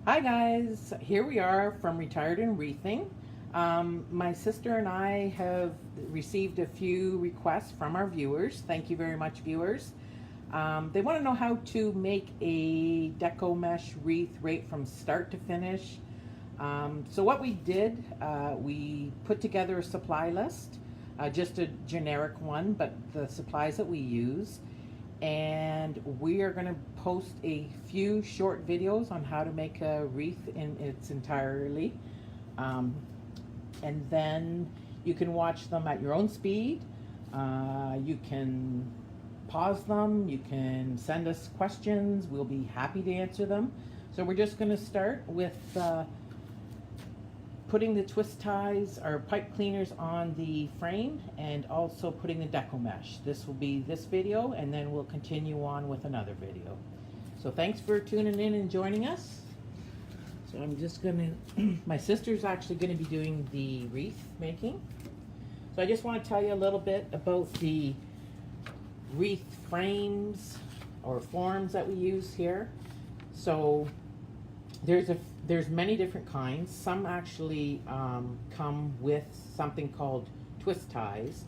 Hi guys, here we are from Retired and Wreathing. My sister and I have received a few requests from our viewers. Thank you very much, viewers. They want to know how to make a deco mesh wreath right from start to finish. So what we did, we put together a supply list, just a generic one, but the supplies that we use. And we are going to post a few short videos on how to make a wreath in its entirety. And then you can watch them at your own speed. You can pause them. You can send us questions. We'll be happy to answer them. So we're just going to start with putting the twist ties or pipe cleaners on the frame and also putting the deco mesh. This will be this video, and then we'll continue on with another video. So thanks for tuning in and joining us. So I'm just gonna, my sister's actually gonna be doing the wreath making. So I just want to tell you a little bit about the wreath frames or forms that we use here. So there's many different kinds. Some actually come with something called twist ties,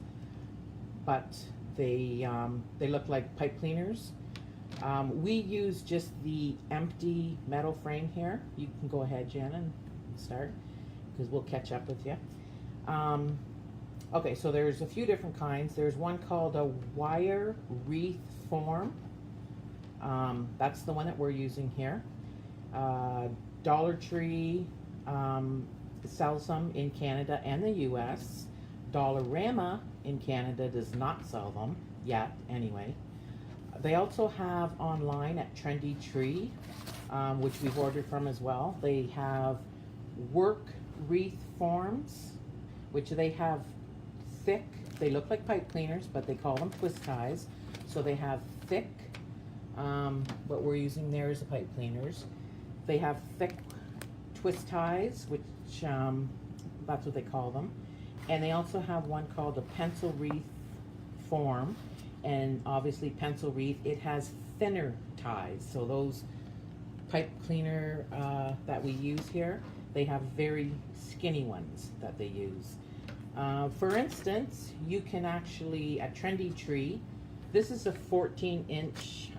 but they look like pipe cleaners. We use just the empty metal frame here. You can go ahead, Jen, and start, because we'll catch up with you. Okay, so there's a few different kinds. There's one called a wire wreath form. That's the one that we're using here. Dollar Tree sells them in Canada and the US. Dollarama in Canada does not sell them yet, anyway. They also have online at Trendy Tree, which we've ordered from as well. They have work wreath forms, which they have thick. They look like pipe cleaners, but they call them twist ties. So they have thick. What we're using there is the pipe cleaners. They have thick twist ties, which that's what they call them. And they also have one called a pencil wreath form. And obviously pencil wreath, it has thinner ties. So those pipe cleaner that we use here, they have very skinny ones that they use. For instance, you can actually, at Trendy Tree, this is a 14-inch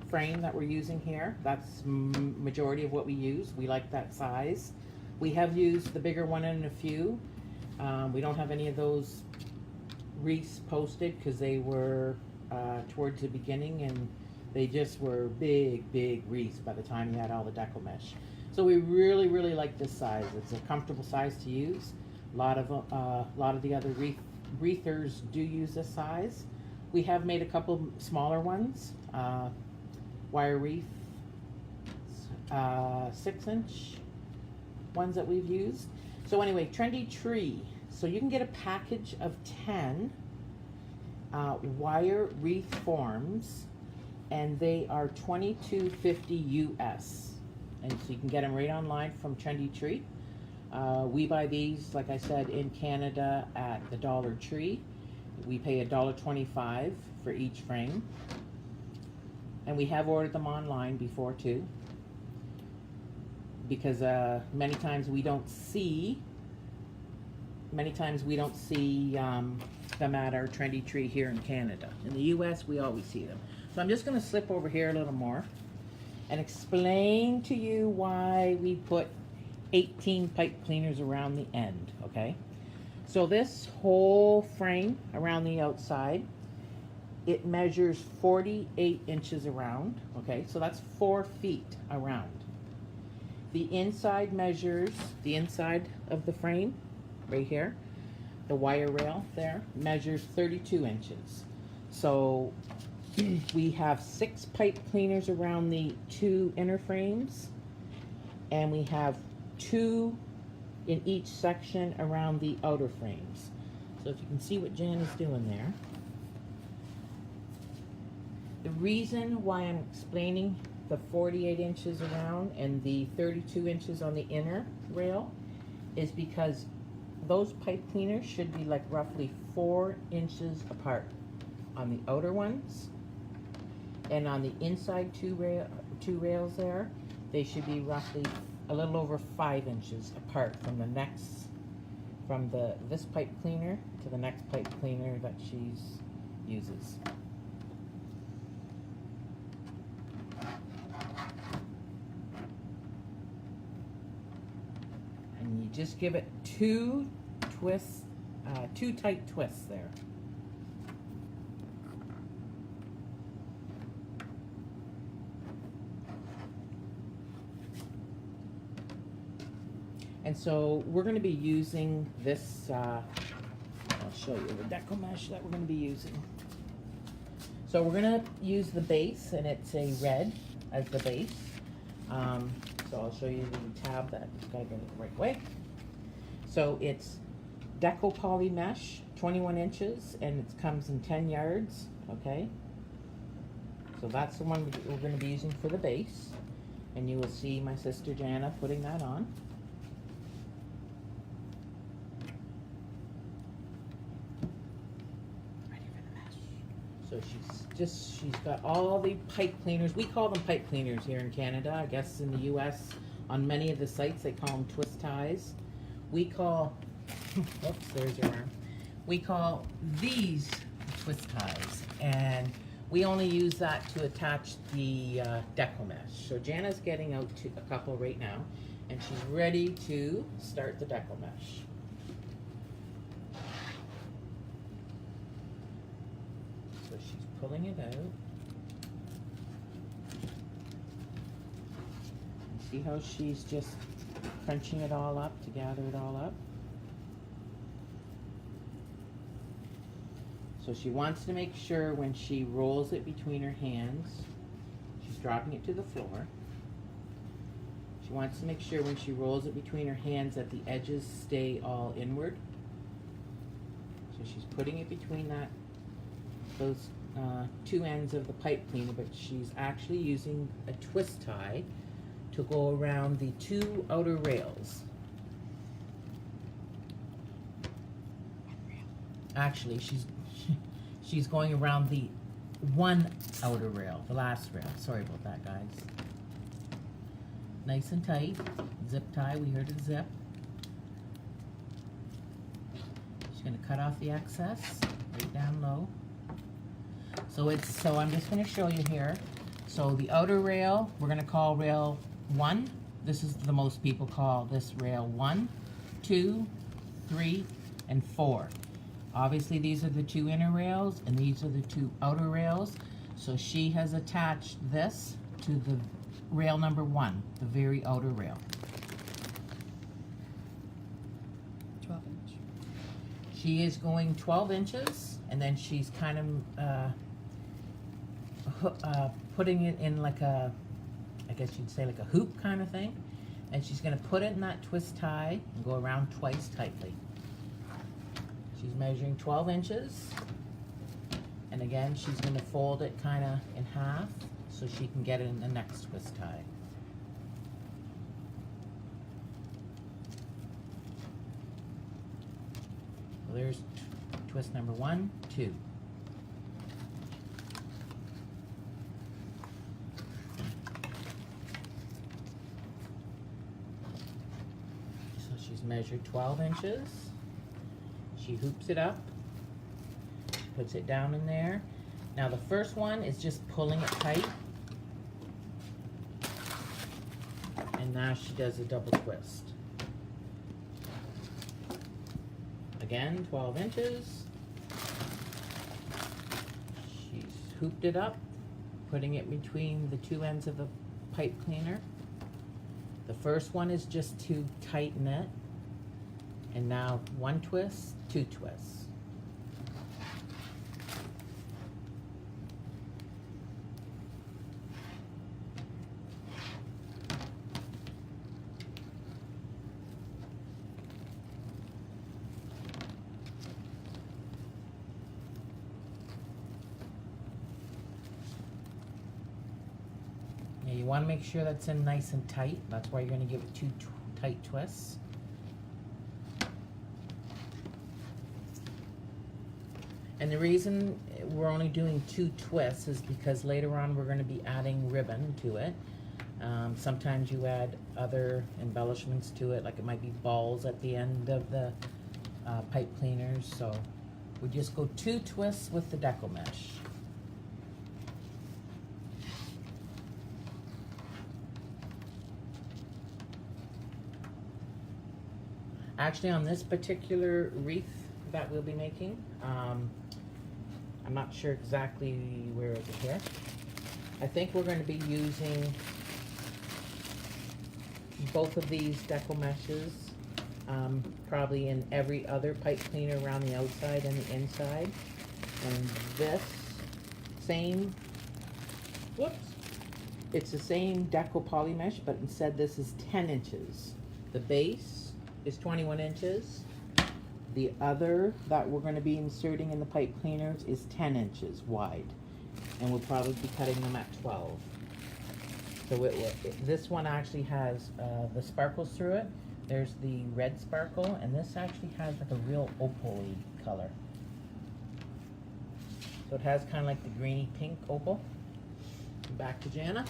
frame that we're using here. That's majority of what we use. We like that size. We have used the bigger one in a few. We don't have any of those wreaths posted because they were towards the beginning, and they just were big wreaths by the time you had all the deco mesh. So we really like this size. It's a comfortable size to use. A lot of the other wreathers do use this size. We have made a couple smaller ones. Wire wreath 6-inch ones that we've used. So anyway, Trendy Tree. So you can get a package of 10 wire wreath forms, and they are $22.50 US. And so you can get them right online from Trendy Tree. We buy these, like I said, in Canada at the Dollar Tree. We pay $1.25 for each frame. And we have ordered them online before too, because many times we don't see them at our Trendy Tree here in Canada. In the US, we always see them. So I'm just going to slip over here a little more and explain to you why we put 18 pipe cleaners around the end, okay? So this whole frame around the outside, it measures 48 inches around, okay? So that's 4 feet around. The inside measures, the inside of the frame, right here, the wire rail there, measures 32 inches. So we have 6 pipe cleaners around the 2 inner frames, and we have 2 in each section around the outer frames. So if you can see what Jan is doing there. The reason why I'm explaining the 48 inches around and the 32 inches on the inner rail is because those pipe cleaners should be like roughly 4 inches apart on the outer ones, and on the inside two rails there, They should be roughly a little over 5 inches apart from the next, from this pipe cleaner to the next pipe cleaner that she uses. And you just give it 2 twists, 2 tight twists there. And so we're going to be using this, I'll show you the deco mesh that we're going to be using. So we're going to use the base, and it's a red as the base. So I'll show you the tab that you've got to get it the right way. So it's deco poly mesh, 21 inches, and it comes in 10 yards, okay? So that's the one we're going to be using for the base. And you will see my sister Jana putting that on. So she's got all the pipe cleaners. We call them pipe cleaners here in Canada. I guess in the US, on many of the sites, they call them twist ties. We call, oops, there's your arm. We call these twist ties. And we only use that to attach the deco mesh. So Jana's getting out to a couple right now, and she's ready to start the deco mesh. So she's pulling it out. And see how she's just crunching it all up to gather it all up. So she wants to make sure when she rolls it between her hands, she's dropping it to the floor. She wants to make sure when she rolls it between her hands that the edges stay all inward. So she's putting it between those 2 ends of the pipe cleaner, but she's actually using a twist tie to go around the 2 outer rails. Actually, she's going around the 1 outer rail, the last rail. Sorry about that, guys. Nice and tight. Zip tie, we heard a zip. She's going to cut off the excess right down low. So I'm just going to show you here. So the outer rail, we're going to call rail 1. This is the most people call this rail 1, 2, 3, and 4. Obviously these are the 2 inner rails and these are the 2 outer rails. So she has attached this to the rail number 1, the very outer rail. 12 inch. She is going 12 inches, and then she's kind of putting it in like a, I guess you'd say like a hoop kind of thing. And she's going to put it in that twist tie and go around twice tightly. She's measuring 12 inches. And again, she's going to fold it kind of in half so she can get it in the next twist tie. So there's twist number 1, 2. So she's measured 12 inches. She hoops it up, puts it down in there. Now the first one is just pulling it tight. And now she does a double twist. Again, 12 inches. She's hooped it up, putting it between the 2 ends of the pipe cleaner. The first one is just to tighten it. And now 1 twist, 2 twists. Now you want to make sure that's in nice and tight. That's why you're going to give it 2 tight twists. And the reason we're only doing 2 twists is because later on we're going to be adding ribbon to it. Sometimes you add other embellishments to it, like it might be balls at the end of the pipe cleaners. So we just go 2 twists with the deco mesh. Actually, on this particular wreath that we'll be making, I'm not sure exactly where is it here. I think we're going to be using both of these deco meshes, probably in every other pipe cleaner around the outside and the inside. And this same, whoops, it's the same deco poly mesh, but instead this is 10 inches. The base is 21 inches. The other that we're going to be inserting in the pipe cleaners is 10 inches wide, and we'll probably be cutting them at 12. So this one actually has the sparkles through it. There's the red sparkle, and this actually has like a real opal-y color. So it has kind of like the greeny pink opal. Back to Jana.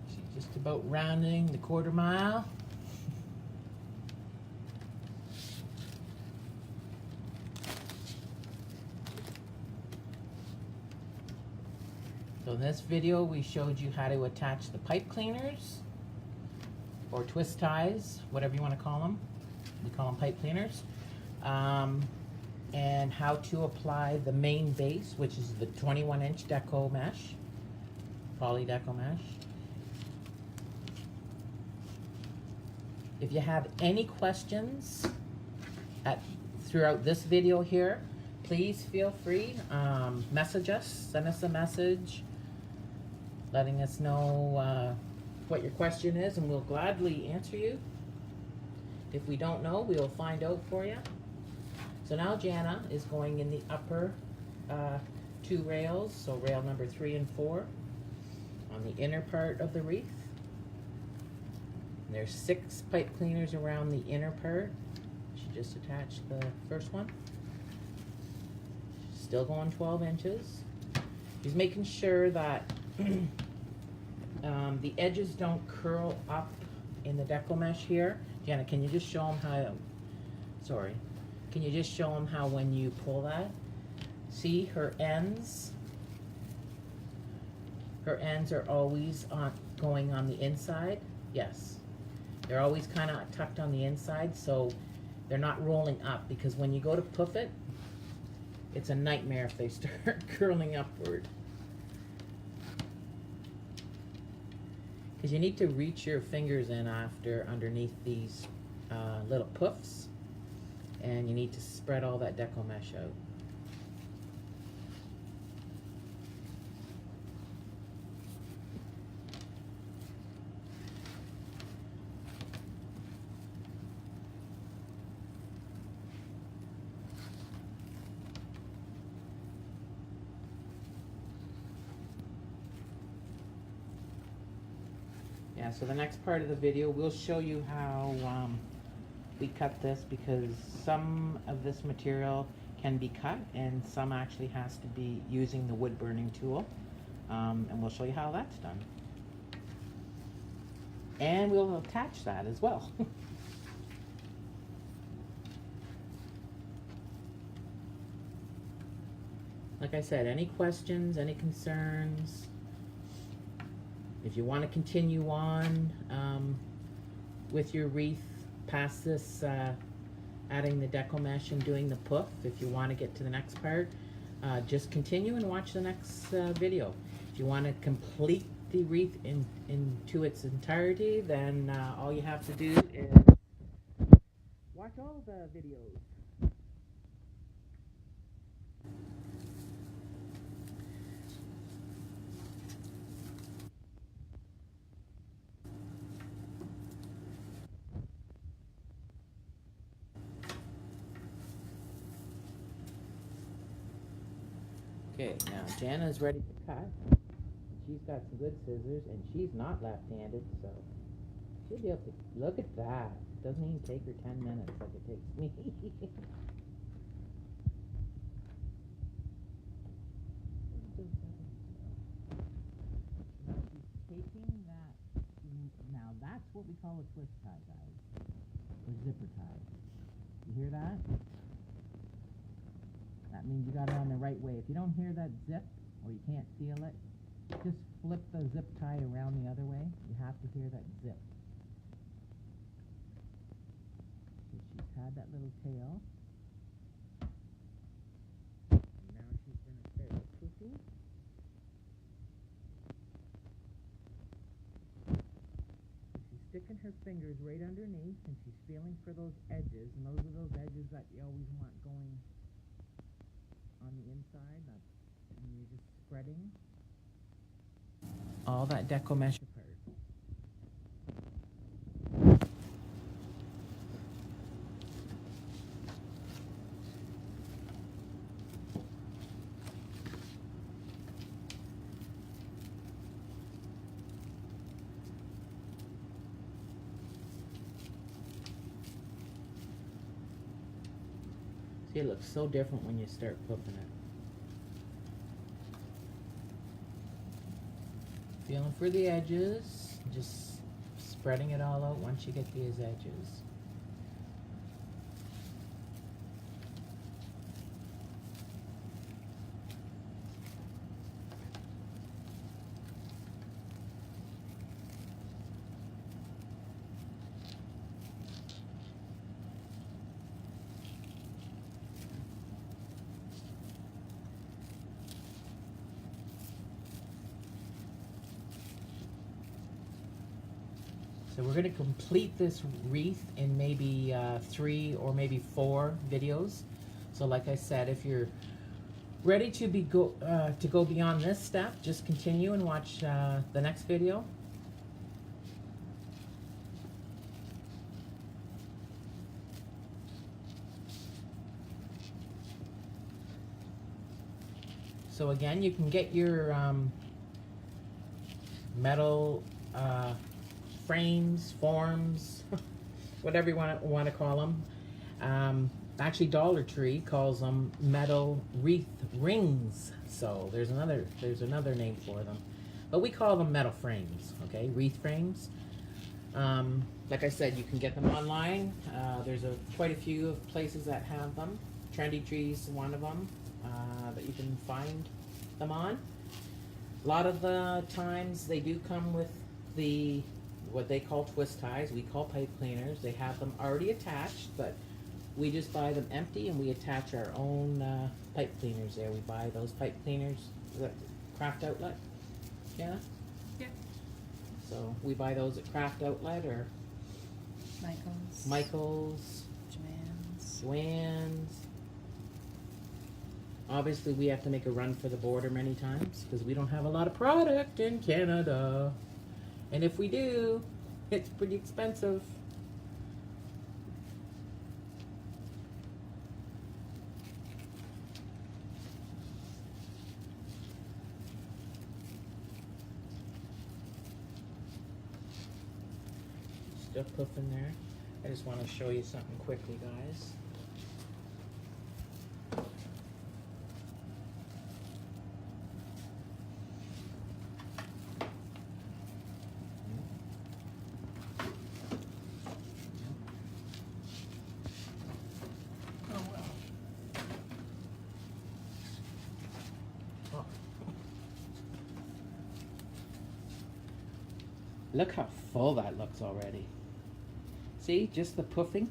She's just about rounding the 1/4 mile. So in this video, we showed you how to attach the pipe cleaners, or twist ties, whatever you want to call them. We call them pipe cleaners. And how to apply the main base, which is the 21-inch deco mesh, poly deco mesh. If you have any questions throughout this video here, please feel free, message us, send us a message, letting us know what your question is, and we'll gladly answer you. If we don't know, we'll find out for you. So now Jana is going in the upper 2 rails, so rail number 3 and 4, on the inner part of the wreath. And there's 6 pipe cleaners around the inner part. She just attached the first one. Still going 12 inches. She's making sure that the edges don't curl up in the deco mesh here. Jana, can you just show them how, sorry. Can you just show them how when you pull that? See, her ends are always going on the inside. Yes. They're always kind of tucked on the inside, so they're not rolling up, because when you go to poof it, it's a nightmare if they start curling upward. Because you need to reach your fingers in underneath these little poofs, and you need to spread all that deco mesh out. Yeah, so the next part of the video, we'll show you how we cut this, because some of this material can be cut and some actually has to be using the wood burning tool, and we'll show you how that's done. And we'll attach that as well. Like I said, any questions, any concerns? If you want to continue on with your wreath past this, adding the deco mesh and doing the poof, if you want to get to the next part, just continue and watch the next video. If you want to complete the wreath into its entirety, then all you have to do is watch all the videos. Okay, now Jana's ready to cut. She's got some good scissors, and she's not left-handed, so she'll be able to. Look at that. It doesn't even take her 10 minutes like it takes me. call a twist tie, guys, or zipper tie. You hear that? That means you got it on the right way. If you don't hear that zip, or you can't feel it, just flip the zip tie around the other way. You have to hear that zip. So she's had that little tail. And now she's going to start the poofing. She's sticking her fingers right underneath, and she's feeling for those edges, and those are those edges that you always want going on the inside, and you're just spreading all that deco mesh apart. See, it looks so different when you start flipping it. Feeling for the edges, just spreading it all out once you get these edges. So we're going to complete this wreath in maybe 3 or maybe 4 videos. So like I said, if you're ready to go beyond this step, just continue and watch the next video. So again, you can get your metal frames, forms, whatever you want to call them. Actually, Dollar Tree calls them metal wreath rings. So there's another name for them, but we call them metal frames. Okay, wreath frames. Like I said, you can get them online. There's quite a few places that have them. Trendy Tree's one of them that you can find them on. A lot of the times they do come with what they call twist ties, we call pipe cleaners. They have them already attached, but we just buy them empty and we attach our own pipe cleaners there. We buy those pipe cleaners, Craft Outlet, yeah? Yeah. So we buy those at Craft Outlet or Michael's, Joann's. Obviously we have to make a run for the border many times because we don't have a lot of product in Canada. And if we do, it's pretty expensive. Still puffing there. I just want to show you something quickly, guys. Look how full that looks already. See, just the puffing.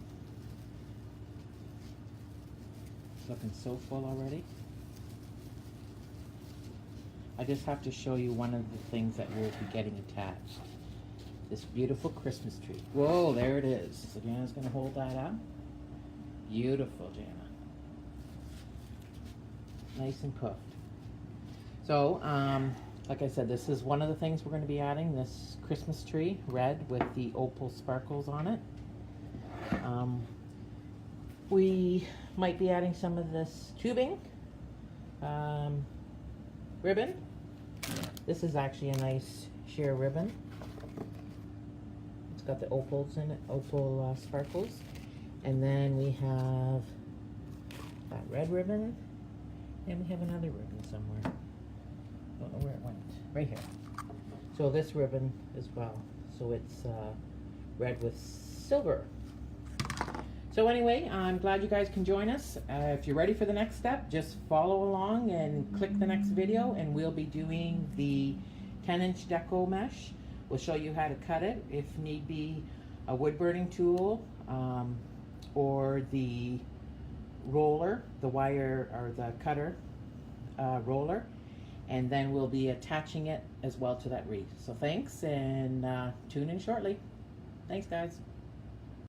It's looking so full already. I just have to show you one of the things that will be getting attached. This beautiful Christmas tree. Whoa, there it is. So Jana's going to hold that up. Beautiful, Jana. Nice and puffed. So, like I said, this is one of the things we're going to be adding, this Christmas tree, red with the opal sparkles on it. We might be adding some of this tubing, ribbon. This is actually a nice sheer ribbon. It's got the opals in it, opal sparkles. And then we have that red ribbon, and we have another ribbon somewhere. Don't know where it went. Right here. So this ribbon as well. So it's red with silver. So anyway, I'm glad you guys can join us. If you're ready for the next step, just follow along and click the next video, and we'll be doing the 10-inch deco mesh. We'll show you how to cut it, if need be, a wood burning tool, or the roller, the wire or the cutter roller, and then we'll be attaching it as well to that wreath. So thanks, and tune in shortly. Thanks, guys.